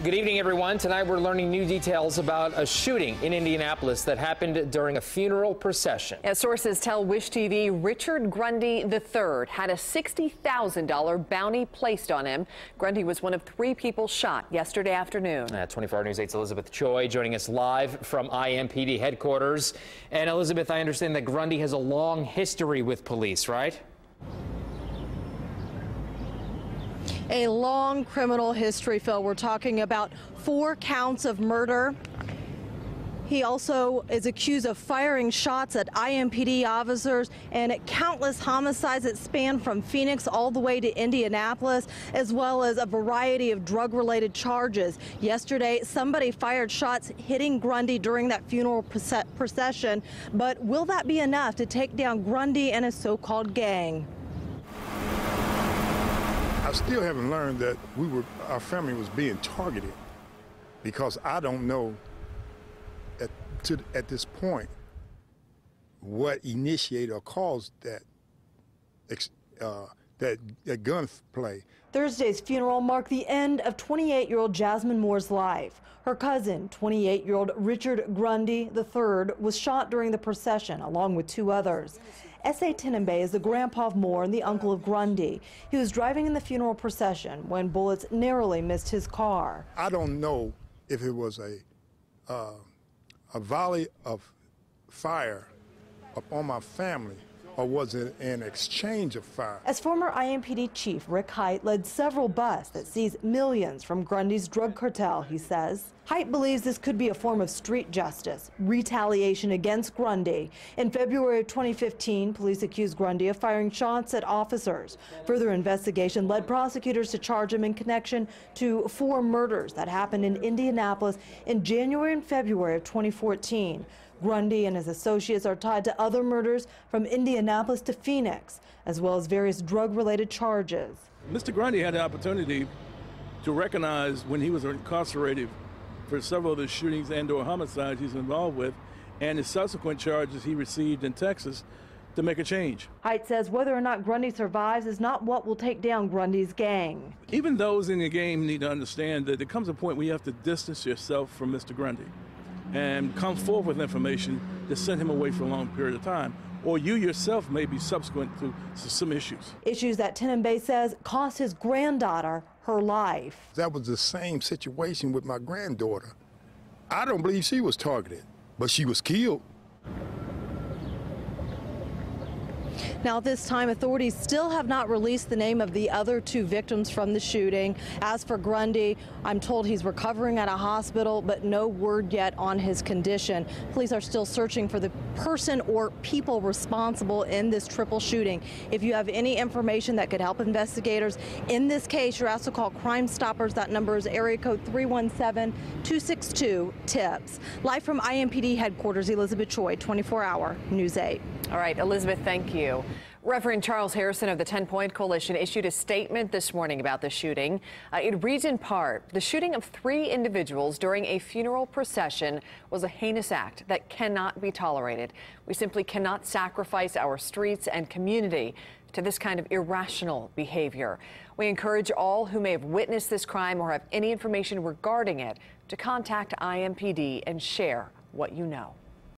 Good evening, everyone. Tonight we're learning new details about a shooting in Indianapolis that happened during a funeral procession. As sources tell Wish TV, Richard Grundy III had a $60,000 bounty placed on him. Grundy was one of 3 people shot yesterday afternoon. 24 News 8's Elizabeth Choi joining us live from IMPD headquarters. And Elizabeth, I understand that Grundy has a long history with police, right? A long criminal history, Phil. We're talking about 4 counts of murder. He also is accused of firing shots at IMPD officers and countless homicides that span from Phoenix all the way to Indianapolis, as well as a variety of drug-related charges. Yesterday, somebody fired shots hitting Grundy during that funeral procession. But will that be enough to take down Grundy and his so-called gang? I still haven't learned that our family was being targeted, because I don't know at this point what initiated or caused that gunplay. Thursday's funeral marked the end of 28-year-old Jasmine Moore's life. Her cousin, 28-year-old Richard Grundy III, was shot during the procession, along with 2 others. S.A. Tenenbaugh is the grandpa of Moore and the uncle of Grundy. He was driving in the funeral procession when bullets narrowly missed his car. I don't know if it was a volley of fire upon my family, or was it an exchange of fire? As former IMPD chief Rick Hite led several busts that seized millions from Grundy's drug cartel, he says. Hite believes this could be a form of street justice, retaliation against Grundy. In February of 2015, police accused Grundy of firing shots at officers. Further investigation led prosecutors to charge him in connection to 4 murders that happened in Indianapolis in January and February of 2014. Grundy and his associates are tied to other murders from Indianapolis to Phoenix, as well as various drug-related charges. Mr. Grundy had the opportunity to recognize when he was incarcerated for several of the shootings and/or homicides he's involved with, and the subsequent charges he received in Texas, to make a change. Hite says whether or not Grundy survives is not what will take down Grundy's gang. Even those in the game need to understand that there comes a point where you have to distance yourself from Mr. Grundy and come forward with information to send him away for a long period of time, or you yourself may be subsequent to some issues. Issues that Tenenbaugh says cost his granddaughter her life. That was the same situation with my granddaughter. I don't believe she was targeted, but she was killed. Now, at this time, authorities still have not released the name of the other 2 victims from the shooting. As for Grundy, I'm told he's recovering at a hospital, but no word yet on his condition. Police are still searching for the person or people responsible in this triple shooting. If you have any information that could help investigators in this case, you're asked to call Crime Stoppers. That number is area code 317-262-TIPS. Live from IMPD headquarters, Elizabeth Choi, 24-hour News 8. All right, Elizabeth, thank you. Reverend Charles Harrison of the 10-Point Coalition issued a statement this morning about the shooting. It reads in part, the shooting of 3 individuals during a funeral procession was a heinous act that cannot be tolerated. We simply cannot sacrifice our streets and community to this kind of irrational behavior. We encourage all who may have witnessed this crime or have any information regarding it to contact IMPD and share what you know.